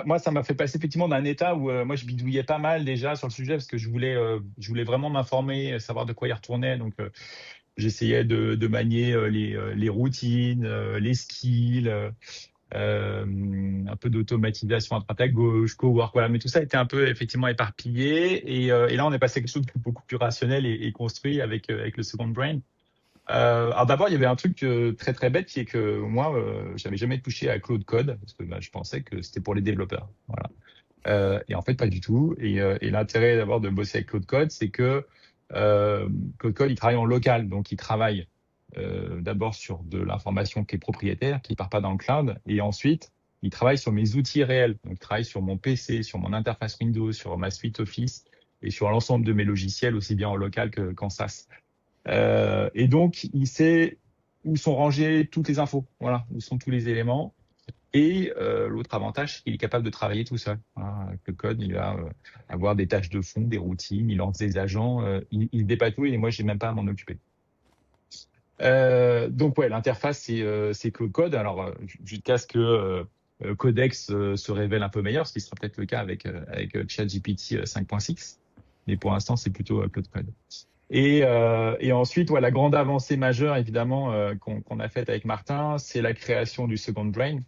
moi, ça m'a fait passer effectivement d'un état où moi je bidouillais pas mal déjà sur le sujet parce que je voulais vraiment m'informer, savoir de quoi il retournait. Donc j'essayais de manier les routines, les skills, un peu d'automatisation à droite à gauche, cowork, voilà. Mais tout ça était un peu effectivement éparpillé. Et là, on est passé à quelque chose de beaucoup plus rationnel et construit avec le second brain. Alors d'abord, il y avait un truc très très bête qui est que moi, j'avais jamais touché à Claude Code parce que bah, je pensais que c'était pour les développeurs. Voilà. Et en fait, pas du tout. Et l'intérêt d'abord de bosser avec Claude Code, c'est que Claude Code, il travaille en local, donc il travaille d'abord sur de l'information qui est propriétaire, qui part pas dans le cloud, et ensuite il travaille sur mes outils réels. Donc, il travaille sur mon PC, sur mon interface Windows, sur ma suite Office et sur l'ensemble de mes logiciels, aussi bien en local qu'en SaaS. Et donc, il sait où sont rangées toutes les infos, voilà, où sont tous les éléments. Et l'autre avantage, c'est qu'il est capable de travailler tout seul. Voilà, avec le code, il va avoir des tâches de fond, des routines, il lance des agents, il dépatouille et moi, j'ai même pas à m'en occuper. Donc ouais, l'interface c'est Claude Code. Alors jusqu'à ce que Codex se révèle un peu meilleur, ce qui sera peut-être le cas avec ChatGPT 5.6. Mais pour l'instant, c'est plutôt Claude Code. Et ensuite, ouais, la grande avancée majeure, évidemment, qu'on a faite avec Martin, c'est la création du Second Brain.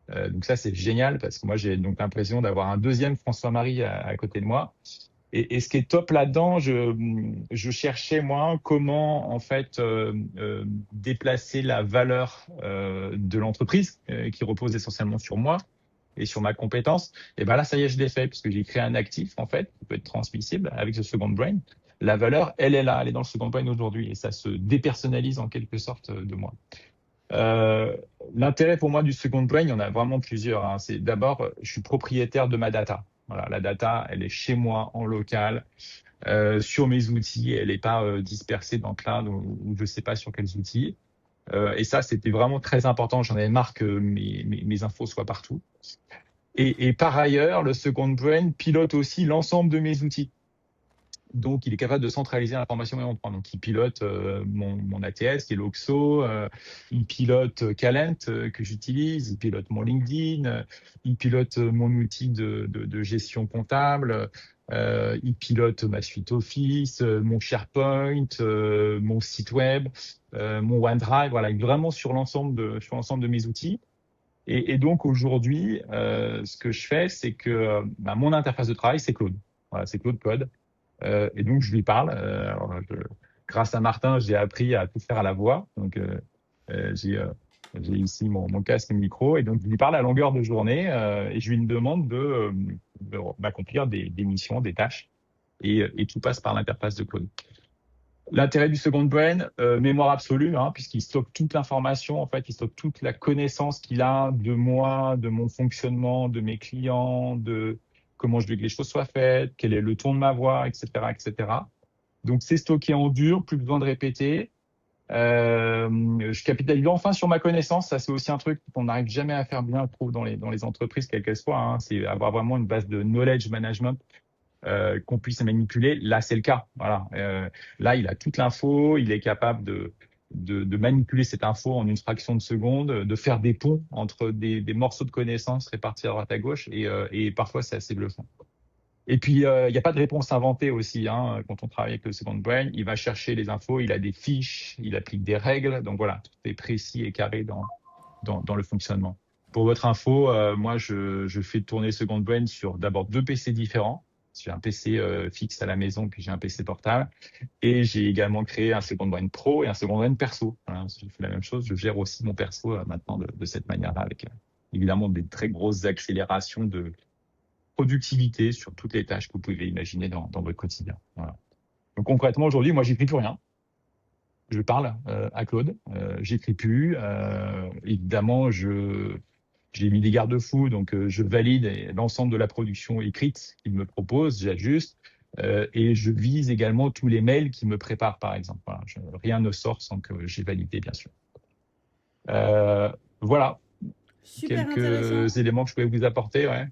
Donc ça, c'est génial parce que moi, j'ai donc l'impression d'avoir un deuxième François-Marie à côté de moi. Et ce qui est top là-dedans, je cherchais moi comment en fait déplacer la valeur de l'entreprise qui repose essentiellement sur moi et sur ma compétence. Et ben là, ça y est, je l'ai fait parce que j'ai créé un actif en fait qui peut être transmissible avec ce second brain. La valeur, elle est là, elle est dans le second brain aujourd'hui et ça se dépersonnalise en quelque sorte de moi. Euh, L'intérêt pour moi du second brain, il y en a vraiment plusieurs, hein. C'est d'abord, je suis propriétaire de ma data. Voilà, la data, elle est chez moi en local, sur mes outils, elle n'est pas dispersée dans le cloud ou je sais pas sur quels outils. Et ça, c'était vraiment très important. J'en avais marre que mes infos soient partout. Et par ailleurs, le second brain pilote aussi l'ensemble de mes outils. Donc, il est capable de centraliser l'information et en prendre. Donc, il pilote mon ATS, qui est l'Oxo, il pilote Calent, que j'utilise, il pilote mon LinkedIn, il pilote mon outil de gestion comptable, il pilote ma suite Office, mon SharePoint, mon site web, mon OneDrive. Voilà, il est vraiment sur l'ensemble de mes outils. Et donc, aujourd'hui, ce que je fais, c'est que bah, mon interface de travail, c'est Claude. Voilà, c'est Claude Code. Et donc, je lui parle. Grâce à Martin, j'ai appris à tout faire à la voix. Donc, euh, j'ai euh, j'ai ici mon casque et micro. Et donc, je lui parle à longueur de journée et je lui demande de m'accomplir des missions, des tâches. Et tout passe par l'interface de Claude. L'intérêt du second brain, mémoire absolue, hein, puisqu'il stocke toute l'information, en fait, il stocke toute la connaissance qu'il a de moi, de mon fonctionnement, de mes clients, de comment je veux que les choses soient faites, quel est le ton de ma voix, etc., etc. Donc, c'est stocké en dur, plus besoin de répéter. Je capitalise enfin sur ma connaissance. Ça, c'est aussi un truc qu'on n'arrive jamais à faire bien, je trouve, dans les entreprises, quelles qu'elles soient, hein. C'est avoir vraiment une base de knowledge management qu'on puisse manipuler. Là, c'est le cas. Voilà. Là, il a toute l'info, il est capable de manipuler cette info en une fraction de seconde, de faire des ponts entre des morceaux de connaissances répartis à droite à gauche, et parfois c'est assez bluffant. Et puis, il n'y a pas de réponse inventée aussi, hein, quand on travaille avec le second brain. Il va chercher les infos, il a des fiches, il applique des règles. Donc voilà, tout est précis et carré dans le fonctionnement. Pour votre info, moi, je fais tourner Second Brain sur d'abord deux PC différents. J'ai un PC fixe à la maison, puis j'ai un PC portable. Et j'ai également créé un Second Brain Pro et un Second Brain Perso. Voilà, je fais la même chose. Je gère aussi mon perso maintenant de cette manière-là, avec évidemment des très grosses accélérations de productivité sur toutes les tâches que vous pouvez imaginer dans votre quotidien. Voilà. Donc concrètement, aujourd'hui, moi, j'écris plus rien. Je parle à Claude, j'écris plus. Évidemment, j'ai mis des garde-fous, donc je valide l'ensemble de la production écrite qu'il me propose, j'ajuste, et je vise également tous les mails qu'il me prépare, par exemple. Voilà, rien ne sort sans que j'ai validé, bien sûr. Voilà, Super intéressant. quelques éléments que je pouvais vous apporter. Ouais.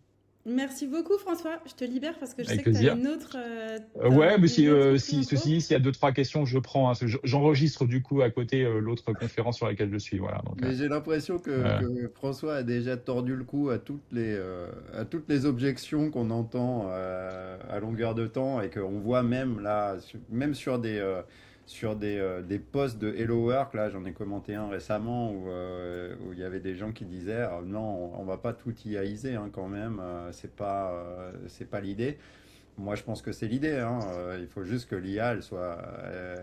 Merci beaucoup, François. Je te libère parce que je Avec sais que tu as plaisir. une autre, Ouais, mais une autre ceci, s'il y a 2-3 questions, je prends. Hein, j'enregistre du coup à côté l'autre conférence sur laquelle je suis. Voilà. Donc, Mais j'ai l'impression euh, que François a déjà tordu le cou à toutes les objections qu'on entend à longueur de temps et qu'on voit même là, même sur des posts de Hello Work, là j'en ai commenté un récemment où il y avait des gens qui disaient non, on va pas tout IAiser hein, quand même, c'est pas l'idée. Moi je pense que c'est l'idée, hein, il faut juste que l'IA elle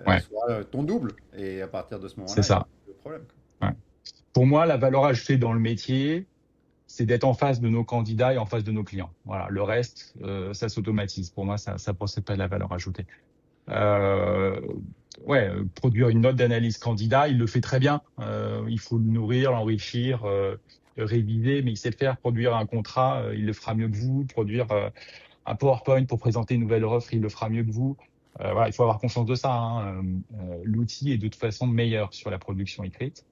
ouais, soit ton double et à partir de ce c'est moment-là, il n'y a ça. plus de problème. Ouais. Pour moi, la valeur ajoutée dans le métier, c'est d'être en face de nos candidats et en face de nos clients. Voilà. Le reste, ça s'automatise. Pour moi, ça procède pas de la valeur ajoutée. Euh, ouais, produire une note d'analyse candidat, il le fait très bien. Il faut le nourrir, l'enrichir, réviser, mais il sait le faire. Produire un contrat, il le fera mieux que vous. Produire un PowerPoint pour présenter une nouvelle offre, il le fera mieux que vous. Voilà, il faut avoir conscience de ça. Hein. L'outil est de toute façon meilleur sur la production écrite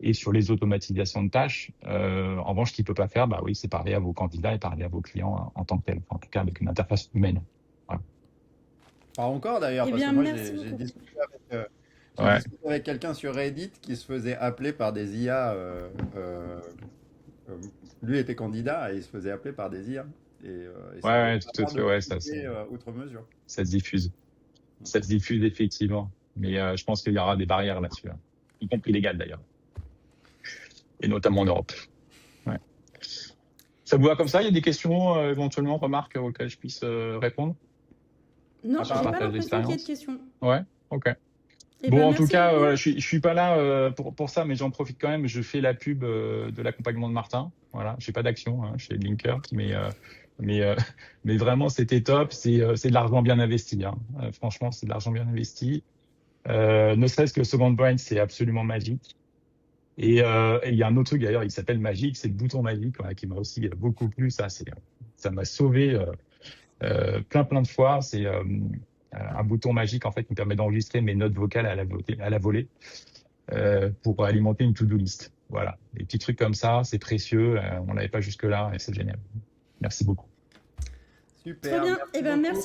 et sur les automatisations de tâches. En revanche, ce qu'il peut pas faire, bah oui, c'est parler à vos candidats et parler à vos clients en tant que tel. Enfin, en tout cas, avec une interface humaine. Voilà. Pas encore d'ailleurs, Eh parce que bien, moi merci beaucoup. j'ai Ouais. discuté avec quelqu'un sur Reddit qui se faisait appeler par des IA. Euh, Lui était candidat et il se faisait appeler par des IA. Et Ouais, ça avait ouais, pas tout à l'air de fait. Ouais, ça, l'occuper outre mesure. ça se diffuse. Ça se diffuse effectivement. Mais je pense qu'il y aura des barrières là-dessus, hein, y compris légales d'ailleurs, et notamment en Europe. Ouais. Ça vous va comme ça? Il y a des questions, éventuellement, remarques auxquelles je puisse répondre Non, sur le j'ai pas Apparemment, partage l'impression qu'il y ait de d'expérience? questions. Ouais, ok. Eh Bon, ben, en tout merci cas, beaucoup. je suis pas là pour ça, mais j'en profite quand même. Je fais la pub de l'accompagnement de Martin. Voilà, j'ai pas d'action hein, chez Linker, mais mais vraiment c'était top. C'est de l'argent bien investi. Hein. Franchement, c'est de l'argent bien investi. Ne serait-ce que Second Brain, c'est absolument magique. Et il y a un autre truc d'ailleurs, il s'appelle Magique, c'est le bouton magique voilà, qui m'a aussi beaucoup plu. Ça m'a sauvé plein de fois. C'est un bouton magique en fait qui me permet d'enregistrer mes notes vocales à la volée pour alimenter une to-do list. Voilà, des petits trucs comme ça, c'est précieux. On l'avait pas jusque là et c'est génial. Merci beaucoup. Trop super, bien. Eh merci ben, beaucoup. merci.